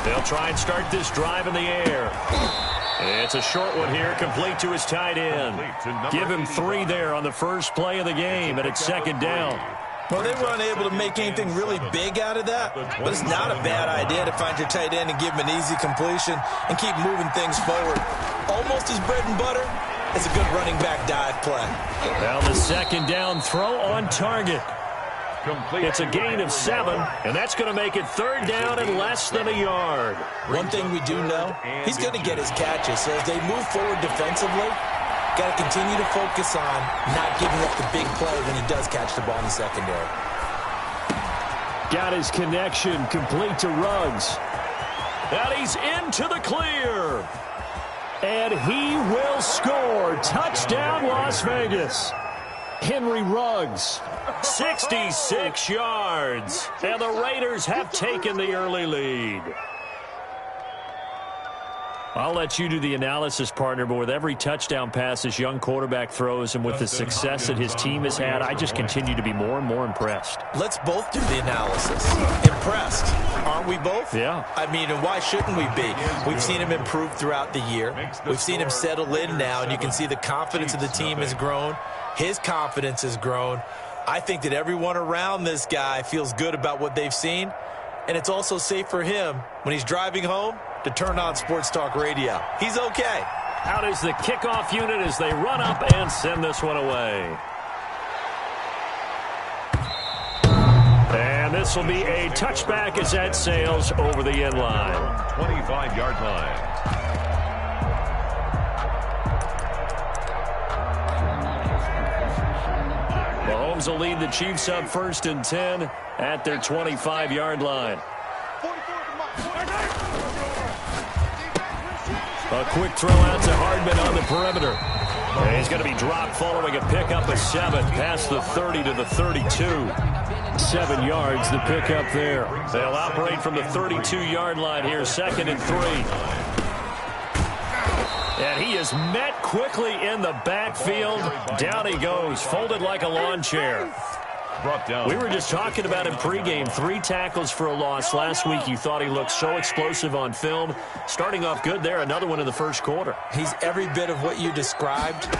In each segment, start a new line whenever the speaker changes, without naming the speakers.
They'll try and start this drive in the air. It's a short one here, complete to his tight end. Give him 3 there on the first play of the game, and it's second down.
Well, they were unable to make anything really big out of that, but it's not a bad idea to find your tight end and give him an easy completion and keep moving things forward. Almost his bread and butter. It's a good running back dive play.
Now the second down throw on target. It's a gain of 7, and that's going to make it third down and less than a yard.
One thing we do know, he's going to get his catches. So as they move forward defensively, got to continue to focus on not giving up the big play when he does catch the ball in the secondary.
Got his connection complete to Ruggs. And he's into the clear. And he will score. Touchdown, Las Vegas. Henry Ruggs, 66 yards. And the Raiders have taken the early lead. I'll let you do the analysis, partner, but with every touchdown pass this young quarterback throws and with the success that his team has had, I just continue to be more and more impressed.
Let's both do the analysis. Impressed. Aren't we both?
Yeah.
I mean, and why shouldn't we be? We've seen him improve throughout the year. We've seen him settle in now, and you can see the confidence of the team has grown. His confidence has grown. I think that everyone around this guy feels good about what they've seen, and it's also safe for him when he's driving home to turn on Sports Talk Radio. He's okay.
Out is the kickoff unit as they run up and send this one away. And this will be a touchback as that sails over the end line.
25-yard line.
Mahomes will lead the Chiefs up 1st and 10 at their 25-yard line. A quick throw out to Hardman on the perimeter. And he's going to be dropped following a pickup of 7 past the 30 to the 32. 7 yards the pickup there. They'll operate from the 32-yard line here, 2nd and 3. And he is met quickly in the backfield. Down he goes, folded like a lawn chair. We were just talking about him pregame. 3 tackles for a loss last week. You thought he looked so explosive on film. Starting off good there. Another one in the first quarter.
He's every bit of what you described.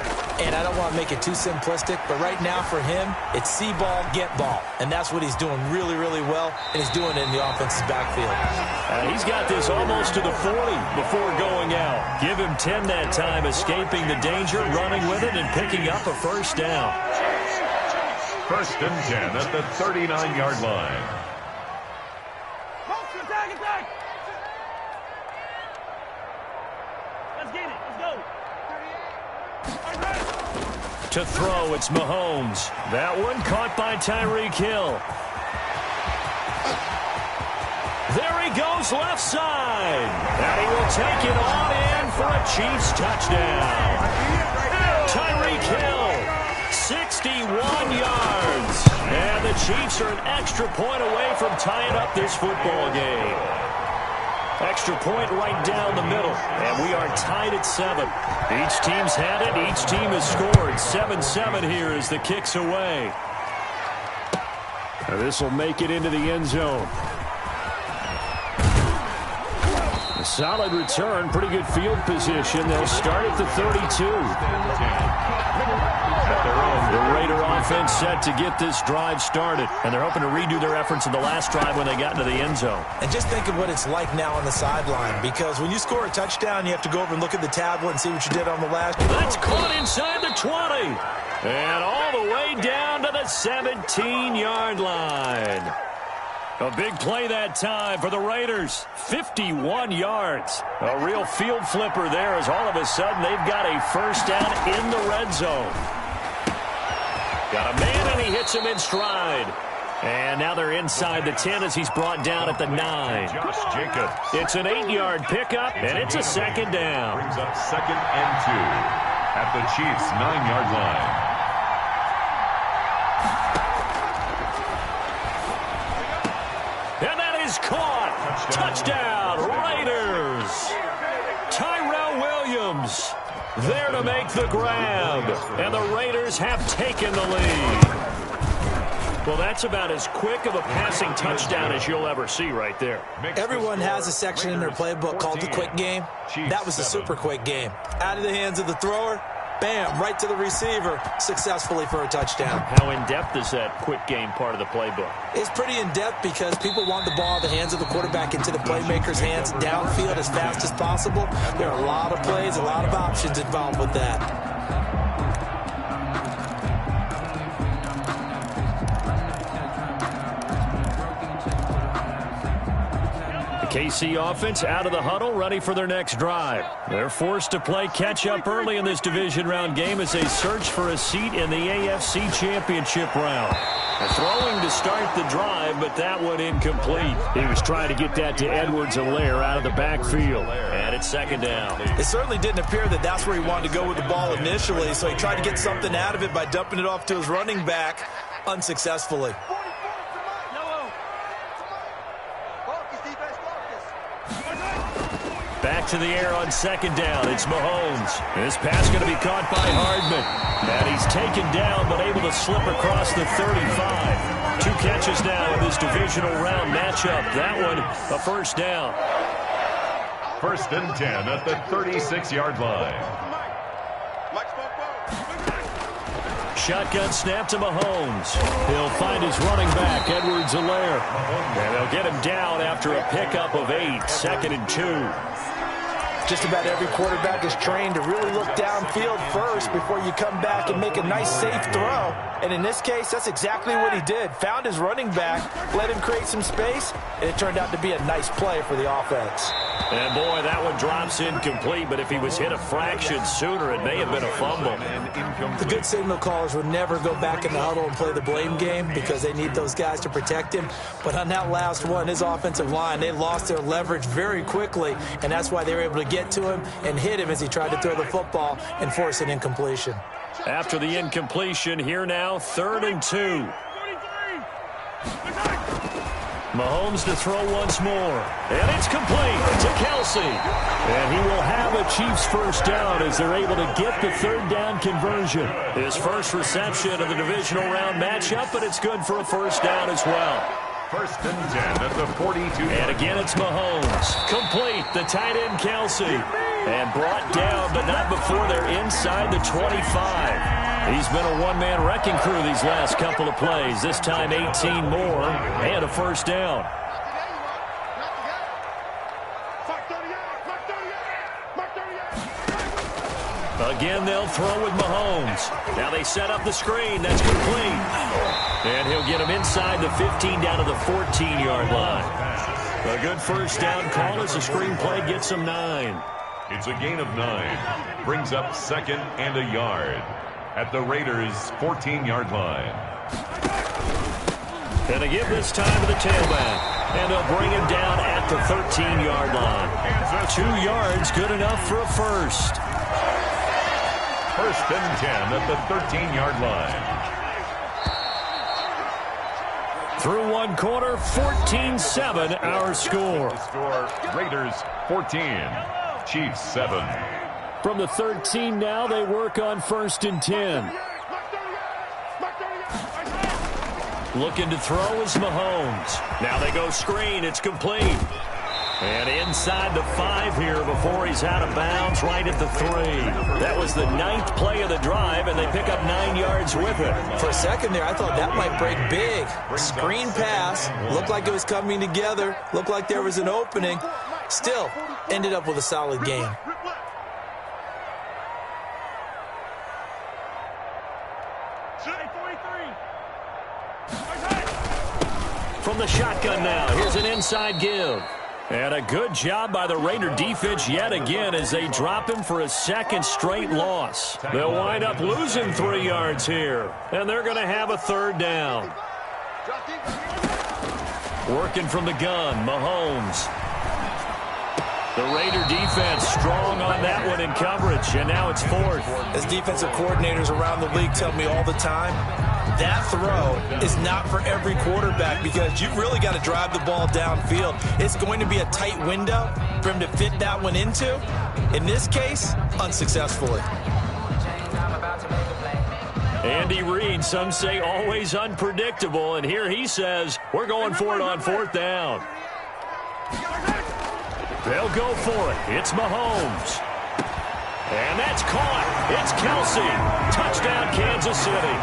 And I don't want to make it too simplistic, but right now for him, it's see ball, get ball. And that's what he's doing really, really well. And he's doing it in the offense's backfield.
And he's got this almost to the 40 before going out. Give him 10 that time, escaping the danger, running with it, and picking up a first down.
1st and 10 at the 39-yard line.
Let's get it. Let's go.
To throw, it's Mahomes. That one caught by Tyreek Hill. There he goes left side. And he will take it on in for a Chiefs touchdown. Tyreek Hill, 61 yards. And the Chiefs are an extra point away from tying up this football game. Extra point right down the middle. And we are tied at 7. Each team's had it. Each team has scored. 7-7 here as the kick's away. This will make it into the end zone. A solid return. Pretty good field position. They'll start at the 32. The Raider offense set to get this drive started. And they're hoping to redo their efforts in the last drive when they got into the end zone.
And just think of what it's like now on the sideline. Because when you score a touchdown, you have to go over and look at the tablet and see what you did on the last.
That's caught inside the 20. And all the way down to the 17-yard line. A big play that time for the Raiders. 51 yards. A real field flipper there as all of a sudden they've got a first down in the red zone. Got a man and he hits him in stride. And now they're inside the 10 as he's brought down at the 9.
Josh Jacobs.
It's an 8-yard pickup and it's a second down.
Brings up 2nd and 2 at the Chiefs' 9-yard line.
Caught. Touchdown, Raiders. Tyrell Williams There to make the grab. And the Raiders have taken the lead. Well, that's about as quick of a passing touchdown as you'll ever see right there.
Everyone has a section in their playbook called the quick game. That was the super quick game. Out of the hands of the thrower, bam, right to the receiver, successfully for a touchdown.
How in-depth is that quick game part of the playbook?
It's pretty in-depth because people want the ball in the hands of the quarterback into the playmaker's hands downfield as fast as possible. There are a lot of plays, a lot of options involved with that.
KC offense out of the huddle, ready for their next drive. They're forced to play catch-up early in this division round game as they search for a seat in the AFC Championship round. They're throwing to start the drive, but that one incomplete. He was trying to get that to Edwards-Helaire out of the backfield, and it's second down.
It certainly didn't appear that that's where he wanted to go with the ball initially, so he tried to get something out of it by dumping it off to his running back unsuccessfully.
Back to the air on second down. It's Mahomes. This pass going to be caught by Hardman. And he's taken down but able to slip across the 35. 2 catches now in this divisional round matchup. That one a first down.
1st and 10 at the 36-yard line.
Shotgun snap to Mahomes. He'll find his running back, Edwards-Helaire. And they'll get him down after a pickup of 8. 2nd and 2.
Just about every quarterback is trained to really look downfield first before you come back and make a nice, safe throw. And in this case, that's exactly what he did. Found his running back, let him create some space, and it turned out to be a nice play for the offense.
And, boy, that one drops incomplete, but if he was hit a fraction sooner, it may have been a fumble.
The good signal callers would never go back in the huddle and play the blame game because they need those guys to protect him. But on that last one, his offensive line, they lost their leverage very quickly, and that's why they were able to get to him and hit him as he tried to throw the football and force an incompletion.
After the incompletion, here now, 3rd and 2. Mahomes to throw once more. And it's complete to Kelsey. And he will have a Chiefs first down as they're able to get the 3rd down conversion. His first reception of the divisional round matchup, but it's good for a first down as well.
1st and 10 at the 42.
And again, it's Mahomes. Complete, the tight end Kelsey. And brought down, but not before they're inside the 25. He's been a one-man wrecking crew these last couple of plays. This time 18 more and a first down. Again, they'll throw with Mahomes. Now they set up the screen. That's complete. And he'll get him inside the 15 down to the 14-yard line. A good first down call as the screen play gets him 9.
It's a gain of 9. Brings up 2nd and a yard at the Raiders' 14-yard line.
And they give this time to the tailback. And they'll bring him down at the 13-yard line. 2 yards, good enough for a first.
1st and 10 at the 13-yard line.
Through one quarter, 14-7 our score.
Raiders 14, Chiefs 7.
From the 13 now, they work on 1st and 10. Looking to throw is Mahomes. Now they go screen. It's complete. And inside the 5 here before he's out of bounds right at the 3. That was the 9th play of the drive, and they pick up 9 yards with it.
For a second there, I thought that might break big. Screen pass. Looked like it was coming together. Looked like there was an opening. Still, ended up with a solid game.
From the shotgun now, here's an inside give. And a good job by the Raider defense yet again as they drop him for a 2nd straight loss. They'll wind up losing 3 yards here, and they're going to have a 3rd down. Working from the gun, Mahomes. The Raider defense strong on that one in coverage, and now it's fourth.
As defensive coordinators around the league tell me all the time, that throw is not for every quarterback because you've really got to drive the ball downfield. It's going to be a tight window for him to fit that one into. In this case, unsuccessfully.
Andy Reid, some say always unpredictable, and here he says, we're going for it on fourth down. They'll go for it. It's Mahomes. And that's caught. It's Kelsey. Touchdown, Kansas City.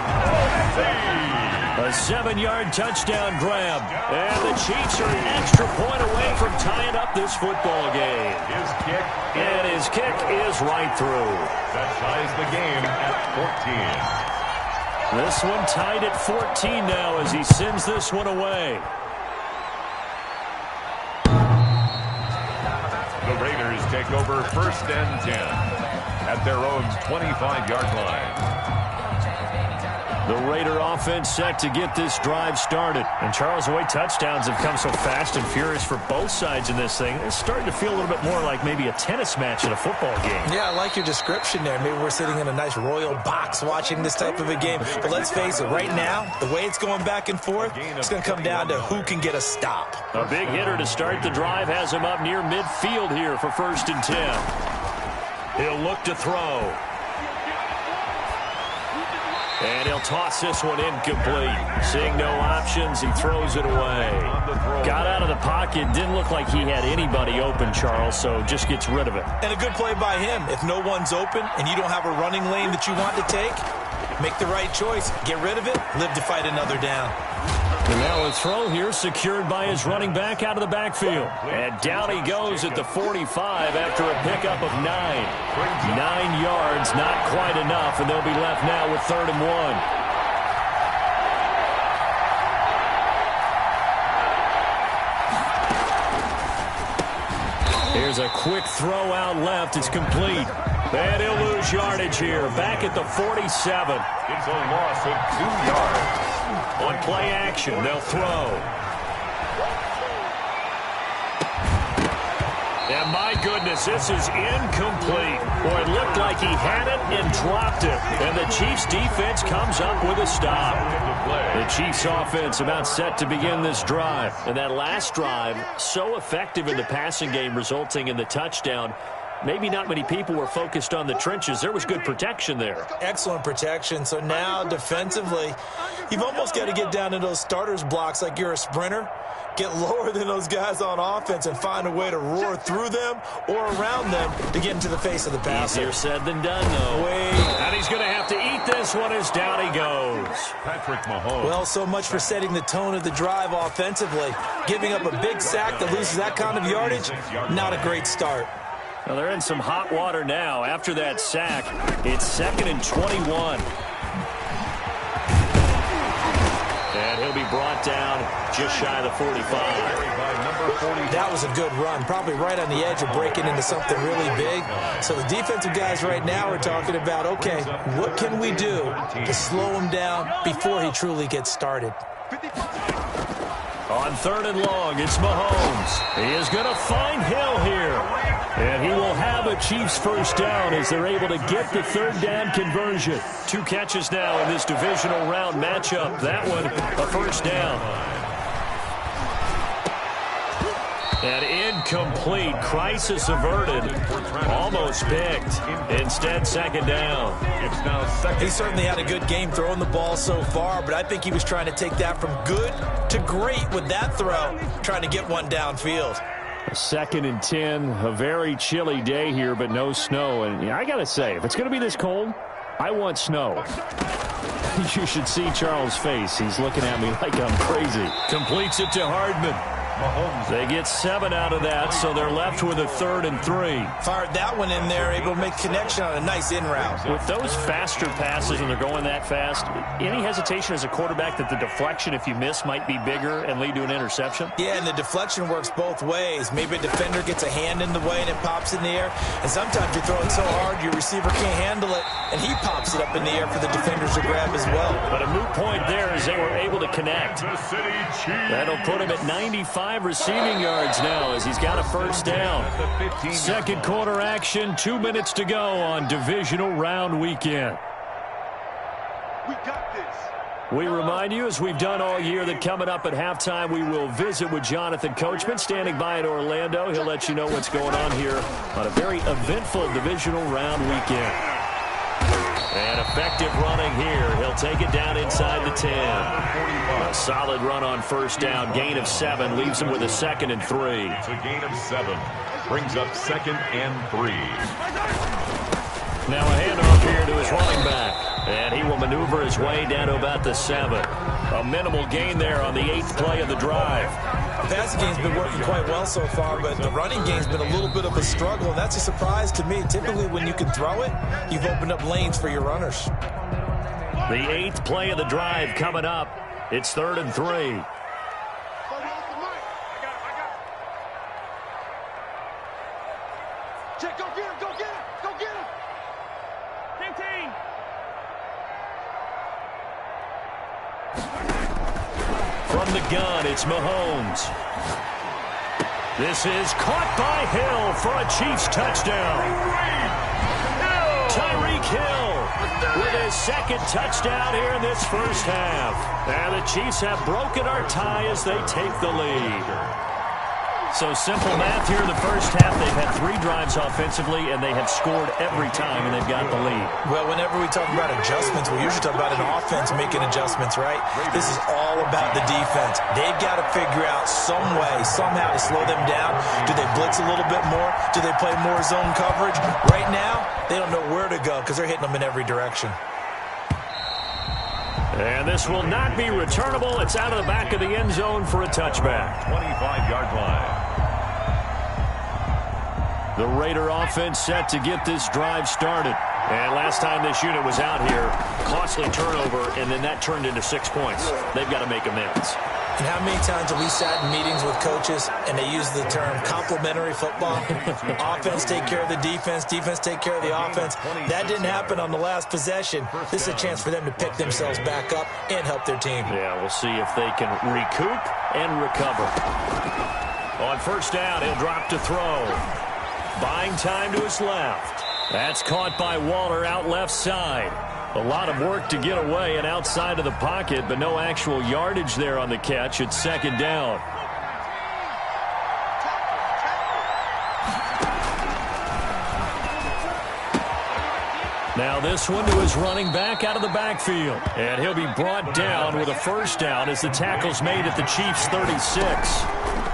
A 7-yard touchdown grab. And the Chiefs are an extra point away from tying up this football game. His kick is right through.
That ties the game at 14.
This one tied at 14 now as he sends this one away.
The Raiders take over 1st and 10 at their own 25-yard line.
The Raider offense set to get this drive started. And Charles, the way touchdowns have come so fast and furious for both sides in this thing, it's starting to feel a little bit more like maybe a tennis match in a football game.
Yeah, I like your description there. Maybe we're sitting in a nice royal box watching this type of a game. But let's face it, right now, the way it's going back and forth, it's going to come down to who can get a stop.
A big hitter to start the drive has him up near midfield here for 1st and 10. He'll look to throw. And he'll toss this one incomplete. Seeing no options, he throws it away. Got out of the pocket. Didn't look like he had anybody open, Charles, so just gets rid of it.
And a good play by him. If no one's open and you don't have a running lane that you want to take, make the right choice. Get rid of it. Live to fight another down.
And now a throw here secured by his running back out of the backfield. And down he goes at the 45 after a pickup of 9. 9 yards, not quite enough, and they'll be left now with 3rd and 1. Here's a quick throw out left. It's complete. And he'll lose yardage here. Back at the 47.
It's a loss of 2 yards.
On play action, they'll throw. And my goodness, this is incomplete. Boy, it looked like he had it and dropped it. And the Chiefs defense comes up with a stop. The Chiefs offense about set to begin this drive. And that last drive, so effective in the passing game, resulting in the touchdown. Maybe not many people were focused on the trenches. There was good protection there.
Excellent protection. So now defensively, you've almost got to get down to those starters blocks like you're a sprinter. Get lower than those guys on offense and find a way to roar through them or around them to get into the face of the passer.
Easier said than done, though. And he's going to have to eat this one as down he goes.
Patrick Mahomes.
Well, so much for setting the tone of the drive offensively. Giving up a big sack that loses that kind of yardage, not a great start.
Well, they're in some hot water now. After that sack, it's 2nd and 21. And he'll be brought down just shy of the 45.
That was a good run, probably right on the edge of breaking into something really big. So the defensive guys right now are talking about, okay, what can we do to slow him down before he truly gets started?
On 3rd and long, it's Mahomes. He is going to find Hill here. And he will have a Chiefs 1st down as they're able to get the 3rd down conversion. 2 catches now in this divisional round matchup. That one, a 1st down. And incomplete. Crisis averted. Almost picked. Instead, 2nd down.
It's now 2nd.
He certainly had a good game throwing the ball so far, but I think he was trying to take that from good to great with that throw, trying to get one downfield.
2nd and 10, a very chilly day here, but no snow. And I got to say, if it's going to be this cold, I want snow. You should see Charles' face. He's looking at me like I'm crazy. Completes it to Hardman. They get 7 out of that, so they're left with a 3rd and 3.
Fired that one in there, able to make connection on a nice in route.
With those faster passes and they're going that fast, any hesitation as a quarterback that the deflection, if you miss, might be bigger and lead to an interception?
Yeah, and the deflection works both ways. Maybe a defender gets a hand in the way and it pops in the air, and sometimes you're throwing so hard your receiver can't handle it, and he pops it up in the air for the defenders to grab as well.
But a moot point there as they were able to connect. That'll put him at 95 5 receiving yards now as he's got a first down. Second quarter action, 2 minutes to go on divisional round weekend.
We got this.
We remind you, as we've done all year, that coming up at halftime, we will visit with Jonathan Coachman, standing by in Orlando. He'll let you know what's going on here on a very eventful divisional round weekend. And effective running here. He'll take it down inside the 10. A solid run on first down. Gain of 7 leaves him with a 2nd and 3.
It's a gain of 7. Brings up 2nd and 3.
Now a handoff here to his running back. And he will maneuver his way down to about the 7. A minimal gain there on the 8th play of the drive.
The passing game's been working quite well so far, but the running game's been a little bit of a struggle, and that's a surprise to me. Typically, when you can throw it, you've opened up lanes for your runners.
The 8th play of the drive coming up. It's 3rd and 3.
Check, go get him, go get him, go get him. 15.
From the gun, it's Mahomes. This is caught by Hill for a Chiefs touchdown. Tyreek Hill with his 2nd touchdown here in this first half. And the Chiefs have broken our tie as they take the lead. So simple math here in the first half. They've had 3 drives offensively, and they have scored every time, and they've got the lead.
Well, whenever we talk about adjustments, we usually talk about an offense making adjustments, right? This is all about the defense. They've got to figure out some way, somehow to slow them down. Do they blitz a little bit more? Do they play more zone coverage? Right now, they don't know where to go because they're hitting them in every direction.
And this will not be returnable. It's out of the back of the end zone for a touchback.
25-yard line.
The Raider offense set to get this drive started. And last time this unit was out here, costly turnover, and then that turned into 6 points. They've got to make amends.
And how many times have we sat in meetings with coaches and they use the term complementary football? Offense take care of the defense, defense take care of the offense. That didn't happen on the last possession. This is a chance for them to pick themselves back up and help their team.
Yeah, we'll see if they can recoup and recover. On first down, he'll drop to throw. Buying time to his left. That's caught by Waller out left side. A lot of work to get away and outside of the pocket, but no actual yardage there on the catch. It's 2nd down. Now this one to his running back out of the backfield. And he'll be brought down with a first down as the tackle's made at the Chiefs' 36.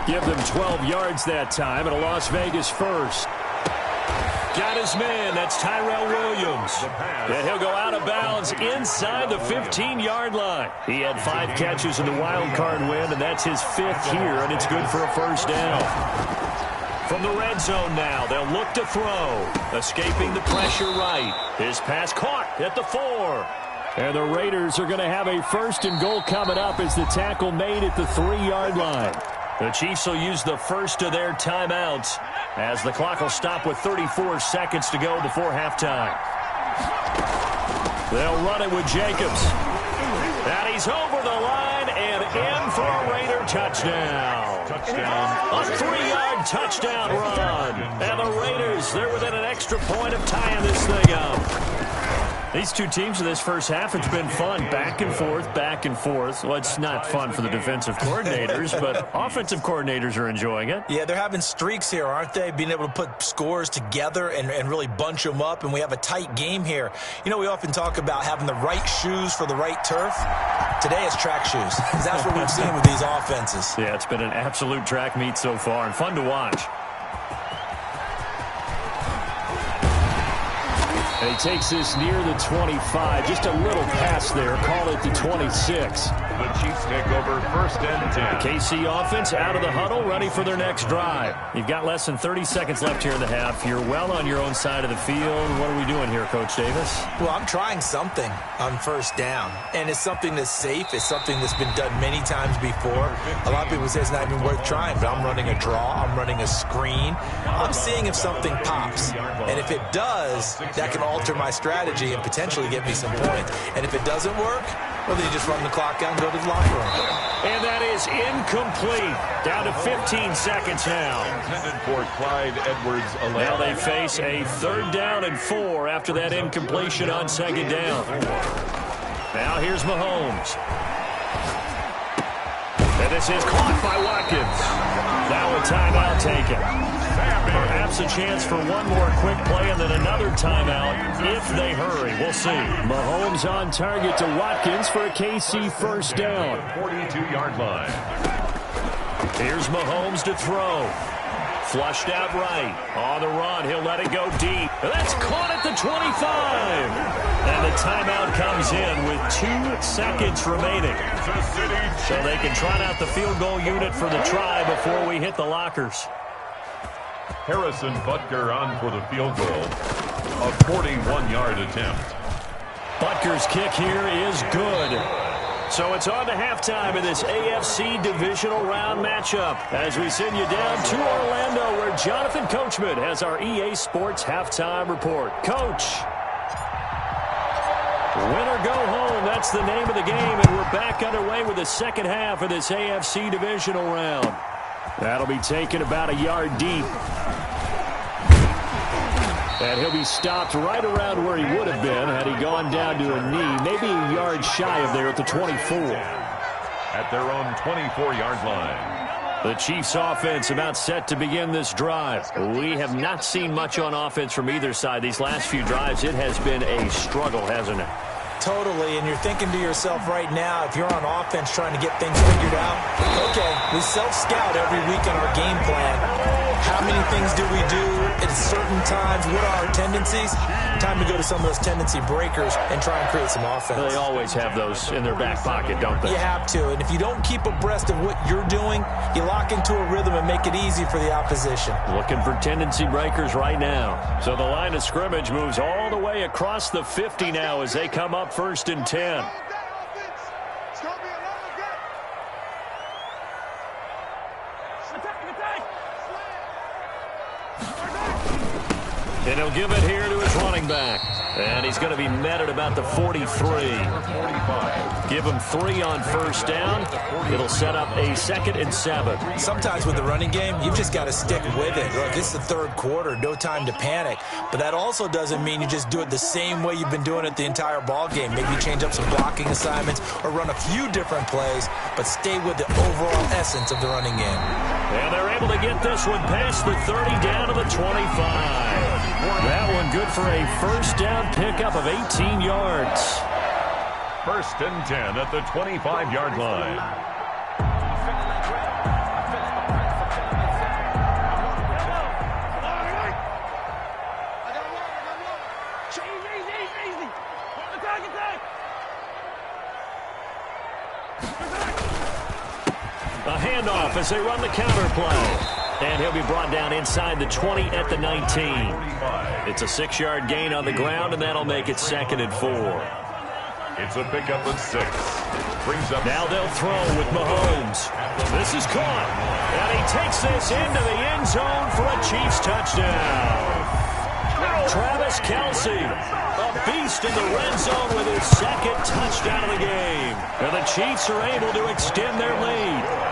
Give them 12 yards that time and a Las Vegas first. Got his man. That's Tyrell Williams. And he'll go out of bounds inside the 15-yard line. He had 5 catches in the wild card win, and that's his 5th here, and it's good for a first down. From the red zone now, they'll look to throw. Escaping the pressure right. His pass caught at the 4. And the Raiders are going to have a 1st and goal coming up as the tackle made at the 3-yard line. The Chiefs will use the first of their timeouts as the clock will stop with 34 seconds to go before halftime. They'll run it with Jacobs. And he's over the line and in for a Raider touchdown. A 3-yard touchdown run. And the Raiders, they're within an extra point of tying this thing up. These two teams in this first half, it's been fun. Back and forth, back and forth. Well, it's not fun for the defensive coordinators, but offensive coordinators are enjoying it.
Yeah, they're having streaks here, aren't they? Being able to put scores together and really bunch them up, and we have a tight game here. You know, we often talk about having the right shoes for the right turf. Today it's track shoes. That's what we've seen with these offenses.
Yeah, it's been an absolute track meet so far and fun to watch. And he takes this near the 25. Just a little pass there. Call it the 26.
The Chiefs take over 1st and 10.
The KC offense out of the huddle, ready for their next drive. You've got less than 30 seconds left here in the half. You're well on your own side of the field. What are we doing here, Coach Davis?
Well, I'm trying something on first down. And it's something that's safe. It's something that's been done many times before. A lot of people say it's not even worth trying, but I'm running a draw. I'm running a screen. I'm seeing if something pops. And if it does, that can alter my strategy and potentially get me some points. And if it doesn't work, Or they just run the clock out and go to the locker room.
And that is incomplete. Down to 15 seconds now.
Intended for Clyde Edwards-Helaire.
Now they face a 3rd down and 4 after that incompletion on 2nd down. Now here's Mahomes. And this is caught by Watkins. Now a timeout taken. Perhaps a chance for one more quick play and then another timeout if they hurry. We'll see. Mahomes on target to Watkins for a KC 1st down.
42-yard line.
Here's Mahomes to throw. Flushed out right. On the run, he'll let it go deep. That's caught at the 25. And the timeout comes in with 2 seconds remaining. So they can trot out the field goal unit for the try before we hit the lockers.
Harrison Butker on for the field goal. A 41-yard attempt.
Butker's kick here is good. So it's on to halftime in this AFC divisional round matchup as we send you down to Orlando where Jonathan Coachman has our EA Sports halftime report. Coach. Win or go home, that's the name of the game, and we're back underway with the second half of this AFC divisional round. That'll be taken about a yard deep. And he'll be stopped right around where he would have been had he gone down to a knee, maybe a yard shy of there at the 24.
At their own 24-yard line.
The Chiefs offense about set to begin this drive. We have not seen much on offense from either side. These last few drives, it has been a struggle, hasn't it?
Totally, and you're thinking to yourself right now, if you're on offense trying to get things figured out, okay, we self-scout every week in our game plan. How many things do we do at certain times? What are our tendencies? Time to go to some of those tendency breakers and try and create some offense.
They always have those in their back pocket, don't they?
You have to, and if you don't keep abreast of what you're doing, you lock into a rhythm and make it easy for the opposition.
Looking for tendency breakers right now. So the line of scrimmage moves all the way across the 50 now as they come up 1st and 10. And he'll give it here to his running back. And he's going to be met at about the 43. Give him 3 on 1st down. It'll set up a 2nd and 7.
Sometimes with the running game, you've just got to stick with it. Look, this is the 3rd quarter, no time to panic. But that also doesn't mean you just do it the same way you've been doing it the entire ball game. Maybe change up some blocking assignments or run a few different plays, but stay with the overall essence of the running game.
And they're able to get this one past the 30 down to the 25. That one good for a 1st down pickup of 18 yards.
1st and 10 at the 25-yard line.
A handoff as they run the counter play. And he'll be brought down inside the 20 at the 19. It's a 6-yard gain on the ground, and that'll make it 2nd and 4.
It's a pickup of 6. Brings up.
Now they'll throw with Mahomes. This is caught. And he takes this into the end zone for a Chiefs touchdown. Travis Kelce, a beast in the red zone with his 2nd touchdown of the game. And the Chiefs are able to extend their lead.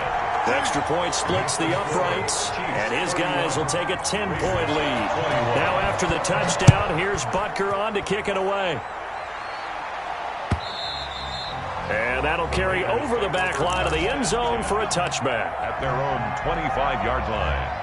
The extra point splits the uprights, and his guys will take a 10-point lead. Now after the touchdown, here's Butker on to kick it away. And that'll carry over the back line of the end zone for a touchback.
At their own 25-yard line.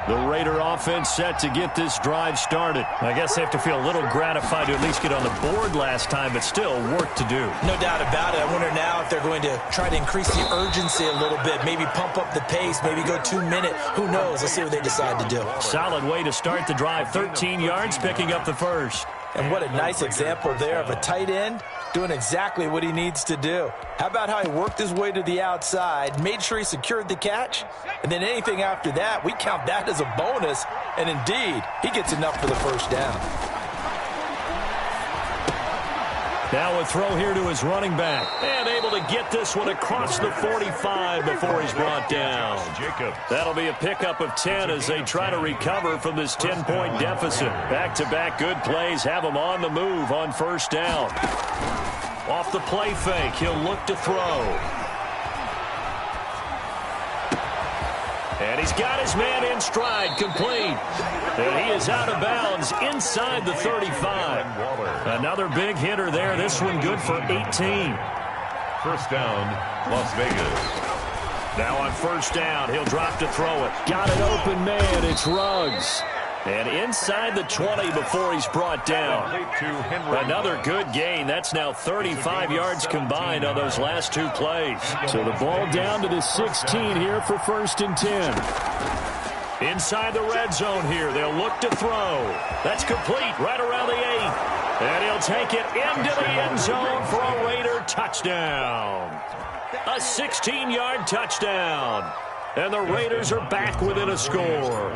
The Raider offense set to get this drive started. I guess they have to feel a little gratified to at least get on the board last time, but still work to do.
No doubt about it. I wonder now if they're going to try to increase the urgency a little bit, maybe pump up the pace, maybe go 2-minute. Who knows? Let's see what they decide to do.
Solid way to start the drive. 13 yards, picking up the 1st.
And what a nice example there of a tight end doing exactly what he needs to do. How about how he worked his way to the outside, made sure he secured the catch, and then anything after that, we count that as a bonus, and indeed, he gets enough for the 1st down.
Now a throw here to his running back. And able to get this one across the 45 before he's brought down. That'll be a pickup of 10 as they try to recover from this 10-point deficit. Back-to-back good plays have them on the move on 1st down. Off the play fake, he'll look to throw. And he's got his man in stride, complete. And he is out of bounds inside the 35. Another big hitter there. This one good for 18.
First down, Las Vegas.
Now on first down, he'll drop to throw it. Got an open man. It's Ruggs. And inside the 20 before he's brought down. Another good gain. That's now 35 yards combined on those last two plays. So the ball down to the 16 here for first and 10. Inside the red zone here. They'll look to throw. That's complete right around the 8. And he'll take it into the end zone for a Raider touchdown. A 16-yard touchdown. And the Raiders are back within a score.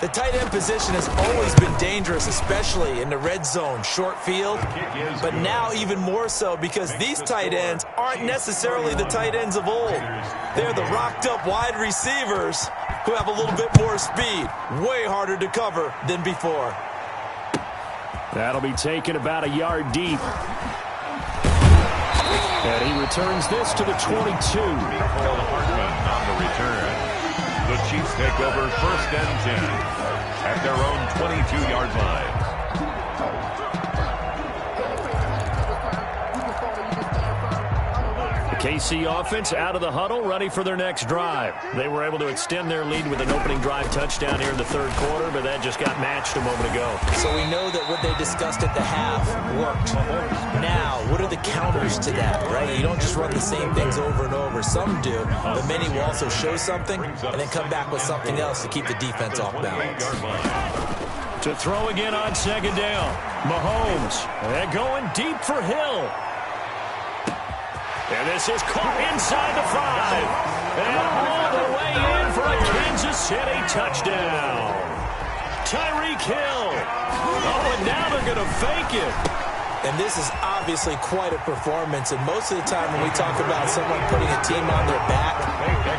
The tight end position has always been dangerous, especially in the red zone, short field, but now even more so because these tight ends aren't necessarily the tight ends of old. They're the rocked-up wide receivers who have a little bit more speed, way harder to cover than before.
That'll be taken about a yard deep. And he returns this to the 22.
On the return. The Chiefs take over first and 10 at their own 22-yard line.
The KC offense out of the huddle, ready for their next drive. They were able to extend their lead with an opening drive touchdown here in the third quarter, but that just got matched a moment ago.
So we know that what they discussed at the half worked. Now, what are the counters to that, right? You don't just run the same things over and over. Some do, but many will also show something and then come back with something else to keep the defense off balance.
To throw again on second down. Mahomes, and going deep for Hill. And this is caught inside the 5. And all the way in for a Kansas City touchdown. Tyreek Hill. Oh, and now they're going to fake it.
And this is obviously quite a performance. And most of the time when we talk about someone putting a team on their back,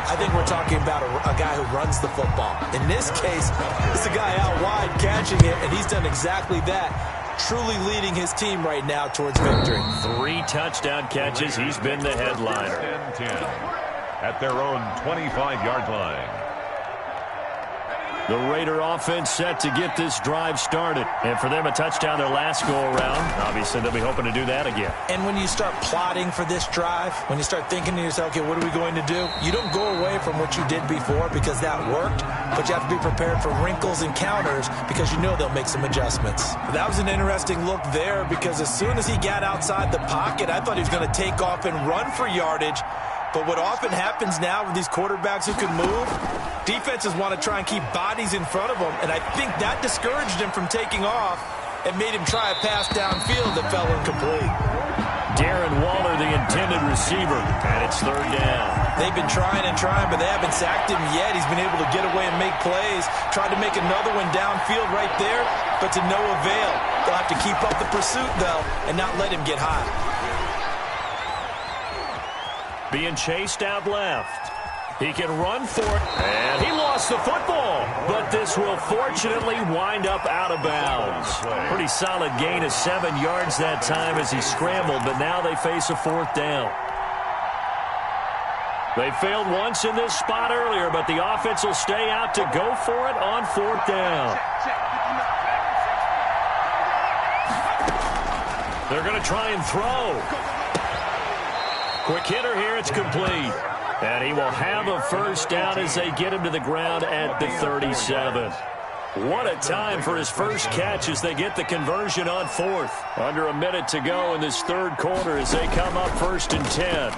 I think we're talking about a guy who runs the football. In this case, it's a guy out wide catching it, and he's done exactly that. Truly leading his team right now towards victory.
3 touchdown catches. He's been the headliner.
10 at their own 25-yard line.
The Raider offense set to get this drive started. And for them, a touchdown their last go-around. Obviously, they'll be hoping to do that again.
And when you start plotting for this drive, when you start thinking to yourself, okay, what are we going to do? You don't go away from what you did before because that worked, but you have to be prepared for wrinkles and counters because you know they'll make some adjustments. That was an interesting look there because as soon as he got outside the pocket, I thought he was going to take off and run for yardage. But what often happens now with these quarterbacks who can move, defenses want to try and keep bodies in front of them, and I think that discouraged him from taking off and made him try a pass downfield that fell incomplete.
Darren Waller, the intended receiver, and it's third down.
They've been trying and trying, but they haven't sacked him yet. He's been able to get away and make plays. Tried to make another one downfield right there, but to no avail. They'll have to keep up the pursuit, though, and not let him get high.
Being chased out left. He can run for it, and he lost the football. But this will fortunately wind up out of bounds. Pretty solid gain of 7 yards that time as he scrambled, but now they face a fourth down. They failed once in this spot earlier, but the offense will stay out to go for it on fourth down. They're going to try and throw. Quick hitter here, it's complete. And he will have a first down as they get him to the ground at the 37. What a time for his first catch as they get the conversion on fourth. Under a minute to go in this third quarter as they come up first and 10.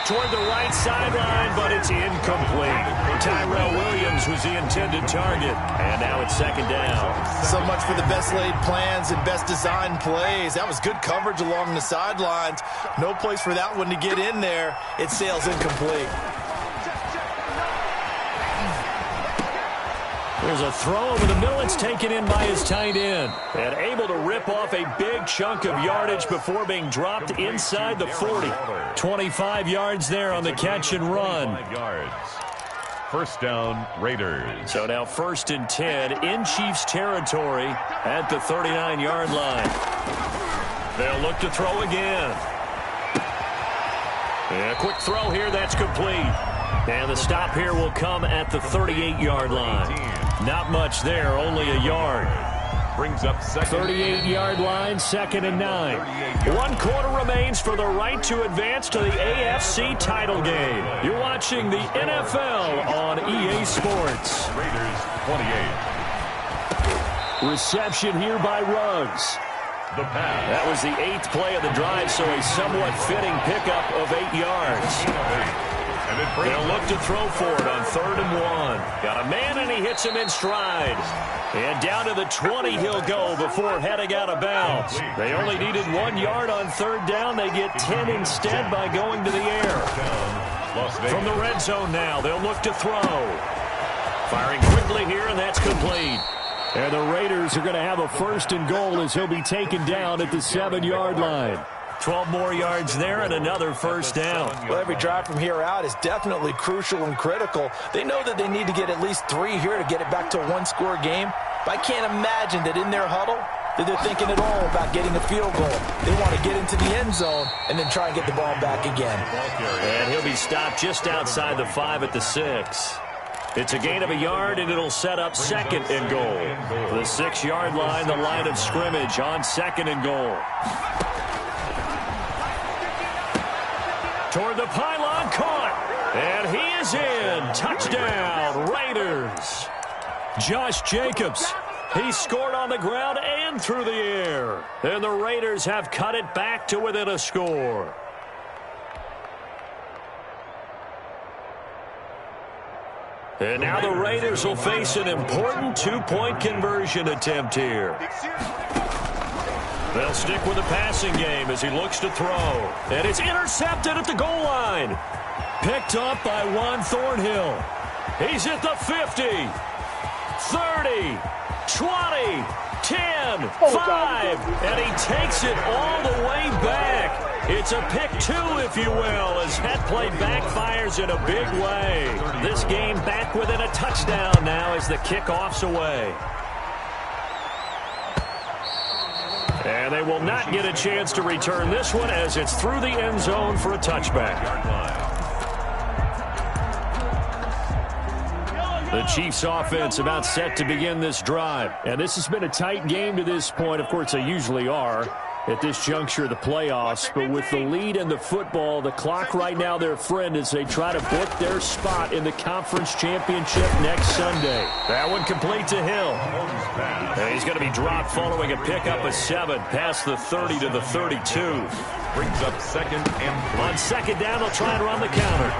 Toward the right sideline, but it's incomplete. Tyrell Williams was the intended target, and now it's second down.
So much for the best laid plans and best designed plays. That was good coverage along the sidelines. No place for that one to get in there. It sails incomplete.
There's a throw over the middle. It's taken in by his tight end. And able to rip off a big chunk of yardage before being dropped inside the 40. 25 yards there on the catch and run.
First down, Raiders.
So now 1st and 10 in Chiefs territory at the 39-yard line. They'll look to throw again. And a quick throw here, that's complete. And the stop here will come at the 38-yard line. Not much there, only a yard.
Brings up
38-yard line, 2nd and 9. 1 quarter remains for the right to advance to the AFC title game. You're watching the NFL on EA Sports.
Raiders 28.
Reception here by Ruggs.
The pass.
That was the 8th play of the drive, so a somewhat fitting pickup of 8 yards. They'll look to throw for it on 3rd and 1. Got a man, and he hits him in stride. And down to the 20 he'll go before heading out of bounds. They only needed 1 yard on 3rd down. They get 10 instead by going to the air. From the red zone now, they'll look to throw. Firing quickly here, and that's complete. And the Raiders are going to have a 1st and goal as he'll be taken down at the 7-yard line. 12 more yards there and another 1st down.
Well, every drive from here out is definitely crucial and critical. They know that they need to get at least 3 here to get it back to a 1-score game. But I can't imagine that in their huddle that they're thinking at all about getting a field goal. They want to get into the end zone and then try and get the ball back again.
And he'll be stopped just outside the 5 at the 6. It's a gain of a yard, and it'll set up 2nd and goal. The 6-yard line, the line of scrimmage on 2nd and goal. Toward the pylon, caught, and he is in. Touchdown, Raiders. Josh Jacobs, he scored on the ground and through the air. And the Raiders have cut it back to within a score. And now the Raiders will face an important 2-point conversion attempt here. They'll stick with the passing game as he looks to throw. And it's intercepted at the goal line. Picked up by Juan Thornhill. He's at the 50, 30, 20, 10, 5. And he takes it all the way back. It's a pick 2, if you will, as that play backfires in a big way. This game back within a touchdown now as the kickoff's away. And they will not get a chance to return this one as it's through the end zone for a touchback. The Chiefs offense about set to begin this drive. And this has been a tight game to this point. Of course, they usually are at this juncture of the playoffs. But with the lead and the football, the clock right now their friend as they try to book their spot in the conference championship next Sunday. That one complete to Hill. And he's going to be dropped following a pickup of 7 past the 30 to the 32.
Brings up 2nd and 3.
On 2nd down, they'll try and run the counter.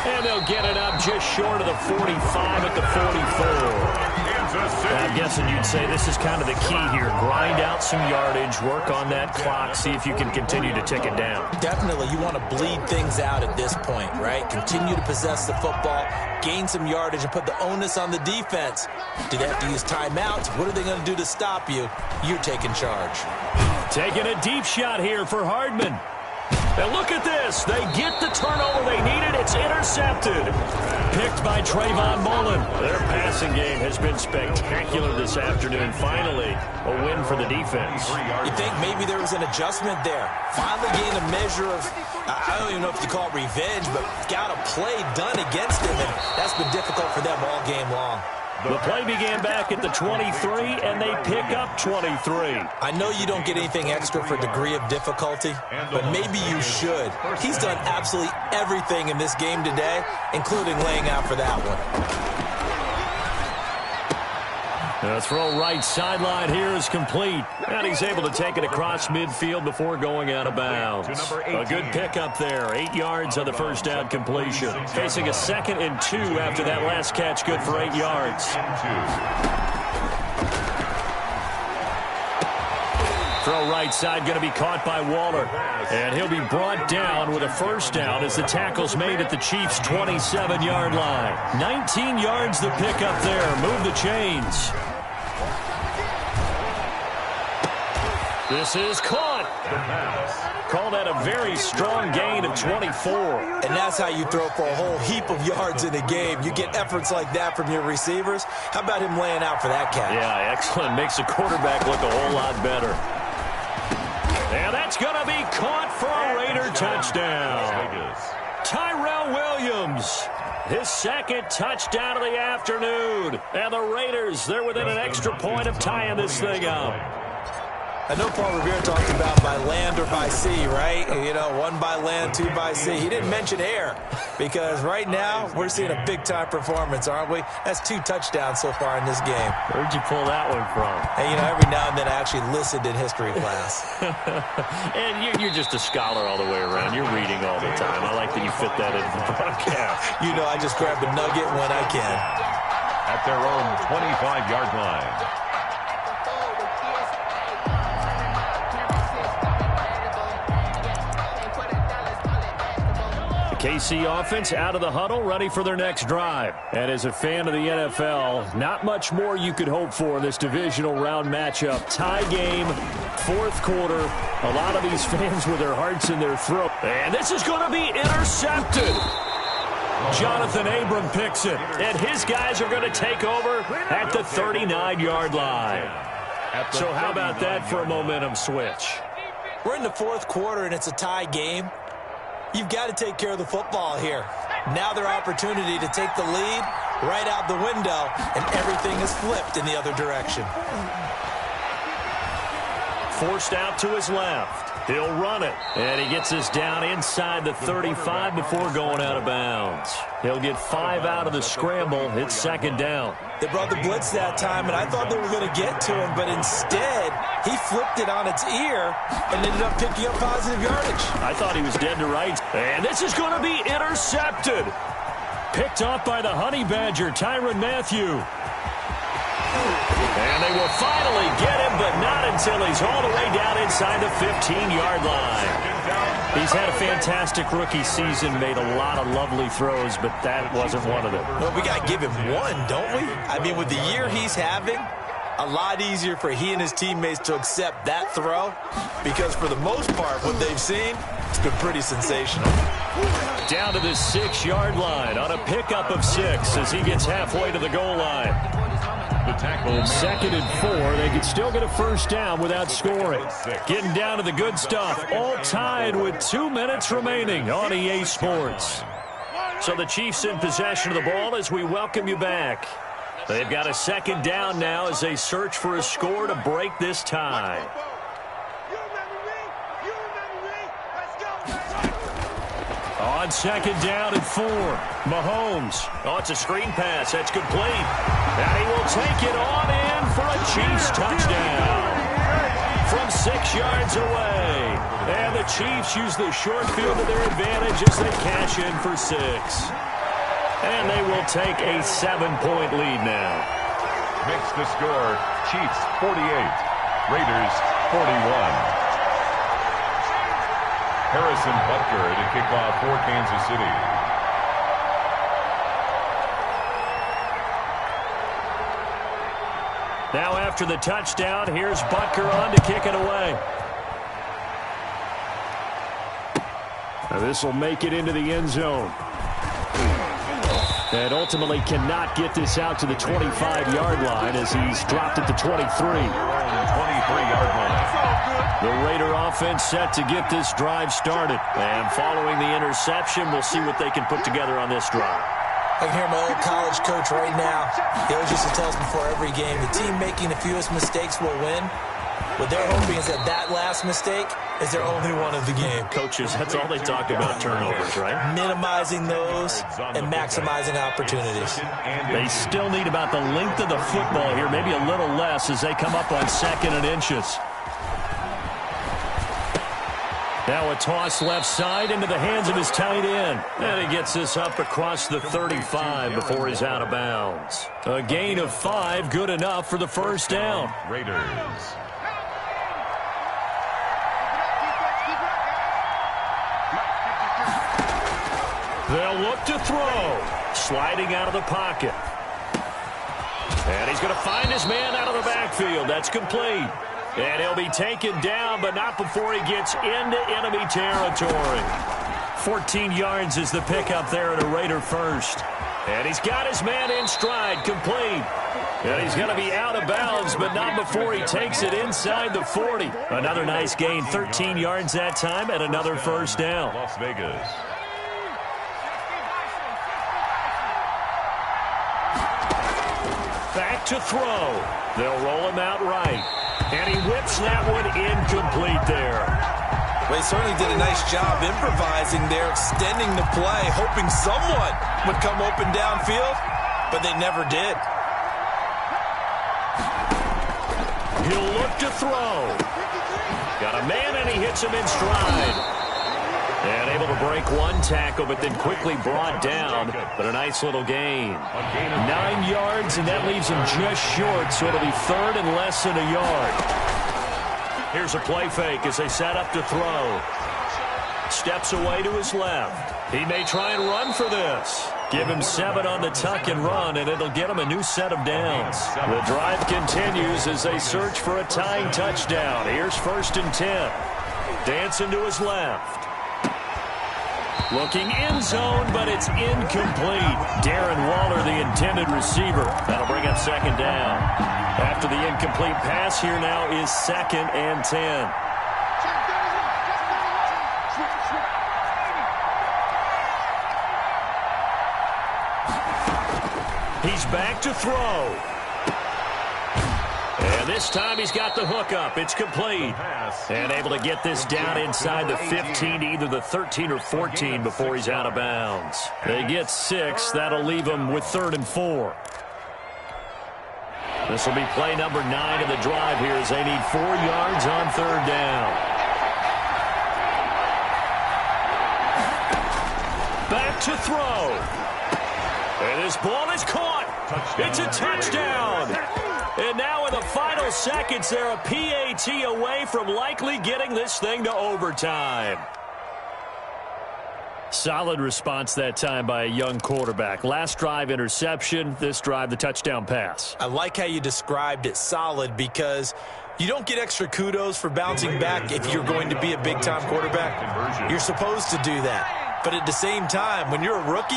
And they'll get it up just short of the 45 at the 44. I'm guessing you'd say this is kind of the key here. Grind out some yardage, work on that clock, see if you can continue to tick it down.
Definitely, you want to bleed things out at this point, right? Continue to possess the football, gain some yardage, and put the onus on the defense. Do they have to use timeouts? What are they going to do to stop you? You're taking charge.
Taking a deep shot here for Hardman. And look at this. They get the turnover they needed. It's intercepted. Picked by Trayvon Mullen. Their passing game has been spectacular this afternoon. Finally, a win for the defense.
You think maybe there was an adjustment there. Finally gained a measure of, I don't even know if you call it revenge, but got a play done against him, and that's been difficult for them all game long.
The play began back at the 23, and they pick up 23.
I know you don't get anything extra for degree of difficulty, but maybe you should. He's done absolutely everything in this game today, including laying out for that one.
The throw right sideline here is complete. And he's able to take it across midfield before going out of bounds. A good pickup there. 8 yards on the first down completion. Facing a 2nd and 2 after that last catch, good for 8 yards. Throw right side going to be caught by Waller. And he'll be brought down with a first down as the tackle's made at the Chiefs' 27-yard line. 19 yards the pickup there. Move the chains. This is caught. Call that a very strong gain of 24.
And that's how you throw for a whole heap of yards in a game. You get efforts like that from your receivers. How about him laying out for that catch?
Yeah, excellent. Makes the quarterback look a whole lot better. And that's going to be caught for a Raider touchdown. Tyrell Williams, his second touchdown of the afternoon. And the Raiders, they're within an extra point of tying this thing up.
I know Paul Revere talked about by land or by sea, right? You know, one by land, two by sea. He didn't mention air because right now we're seeing a big-time performance, aren't we? That's 2 touchdowns so far in this game.
Where'd you pull that one from?
And, you know, every now and then I actually listened in history class.
And you're just a scholar all the way around. You're reading all the time. I like that you fit that into the broadcast.
You know, I just grab a nugget when I can.
At their own 25-yard line.
KC offense out of the huddle, ready for their next drive. And as a fan of the NFL, not much more you could hope for in this divisional round matchup. Tie game, fourth quarter. A lot of these fans with their hearts in their throat. And this is going to be intercepted. Jonathan Abram picks it. And his guys are going to take over at the 39-yard line. So how about that for a momentum switch?
We're in the fourth quarter, and it's a tie game. You've got to take care of the football here. Now their opportunity to take the lead right out the window, and everything is flipped in the other direction.
Forced out to his left. He'll run it. And he gets this down inside the 35 before going out of bounds. He'll get 5 out of the scramble. It's second down.
They brought the blitz that time, and I thought they were going to get to him, but instead he flipped it on its ear and ended up picking up positive yardage.
I thought he was dead to rights. And this is going to be intercepted. Picked off by the Honey Badger, Tyrann Mathieu. And they will finally get him, but not until he's all the way down inside the 15-yard line. He's had a fantastic rookie season, made a lot of lovely throws, but that wasn't one of them.
Well, we got to give him one, don't we? I mean, with the year he's having, a lot easier for he and his teammates to accept that throw because for the most part, what they've seen, it's been pretty sensational.
Down to the 6-yard line on a pickup of 6 as he gets halfway to the goal line.
The tackle.
Second and 4. They could still get a first down without scoring. Getting down to the good stuff. All tied with 2 minutes remaining on EA Sports. So the Chiefs in possession of the ball as we welcome you back. They've got a second down now as they search for a score to break this tie. On second down and 4. Mahomes. Oh, it's a screen pass. That's complete. And he will take it on in for a Chiefs touchdown. From 6 yards away. And the Chiefs use the short field to their advantage as they cash in for 6. And they will take a 7-point lead now.
Makes the score Chiefs 48, Raiders 41. Harrison Butker to kick off for Kansas City.
Now after the touchdown, here's Butker on to kick it away. Now this will make it into the end zone. And ultimately cannot get this out to the 25-yard line as he's dropped at the 23.
23-yard line.
The Raider offense set to get this drive started. And following the interception, we'll see what they can put together on this drive.
I can hear my old college coach right now. He always used to tell us before every game, the team making the fewest mistakes will win. What they're hoping is that last mistake is their only one of the game.
Coaches, that's all they talk about, turnovers, right?
Minimizing those and maximizing opportunities.
They still need about the length of the football here, maybe a little less as they come up on 2nd and inches. Now a toss left side into the hands of his tight end. And he gets this up across the 35 before he's out of bounds. A gain of 5, good enough for the first down.
Raiders.
They'll look to throw. Sliding out of the pocket. And he's going to find his man out of the backfield. That's complete. And he'll be taken down, but not before he gets into enemy territory. 14 yards is the pickup there at a Raider first. And he's got his man in stride, complete. And he's going to be out of bounds, but not before he takes it inside the 40. Another nice gain, 13 yards that time, and another first down.
Las Vegas.
Back to throw. They'll roll him out right. And he whips that one incomplete there.
Well, he certainly did a nice job improvising there, extending the play, hoping someone would come open downfield, but they never did.
He'll look to throw. Got a man, and he hits him in stride. And able to break one tackle, but then quickly brought down. But a nice little gain. 9 yards, and that leaves him just short, so it'll be third and less than a yard. Here's a play fake as they set up to throw. Steps away to his left. He may try and run for this. Give him 7 on the tuck and run, and it'll get him a new set of downs. The drive continues as they search for a tying touchdown. Here's 1st and 10. Dancing to his left. Looking end zone, but it's incomplete. Darren Waller, the intended receiver. That'll bring up 2nd down. After the incomplete pass, here now is 2nd and 10. He's back to throw. And this time he's got the hook up. It's complete. And able to get this down inside the 15, either the 13 or 14 before he's out of bounds. They get 6. That'll leave him with 3rd and 4. This will be play number 9 of the drive here as they need 4 yards on 3rd down. Back to throw. And this ball is caught. It's a touchdown. And now in the final seconds, they're a PAT away from likely getting this thing to overtime. Solid response that time by a young quarterback. Last drive, interception. This drive, the touchdown pass.
I like how you described it, solid, because you don't get extra kudos for bouncing back if you're going to be a big-time quarterback. You're supposed to do that. But at the same time, when you're a rookie,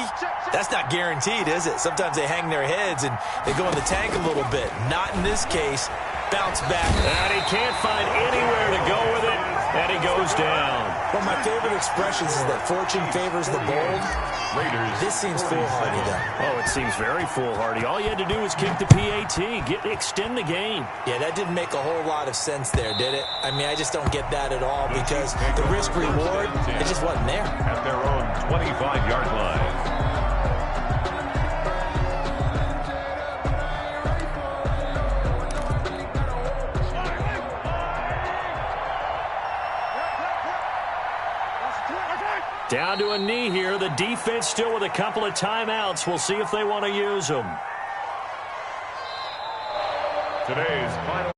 that's not guaranteed, is it? Sometimes they hang their heads and they go in the tank a little bit. Not in this case. Bounce back.
And he can't find anywhere to go with it, and he goes down.
One of my favorite expressions is that fortune favors the bold. This seems foolhardy, though.
Oh, it seems very foolhardy. All you had to do was kick the PAT, extend the game.
Yeah, that didn't make a whole lot of sense there, did it? I mean, I just don't get that at all because the risk-reward, it just wasn't there.
At their own 25-yard line.
Down to a knee here. The defense still with a couple of timeouts. We'll see if they want to use them.
Today's final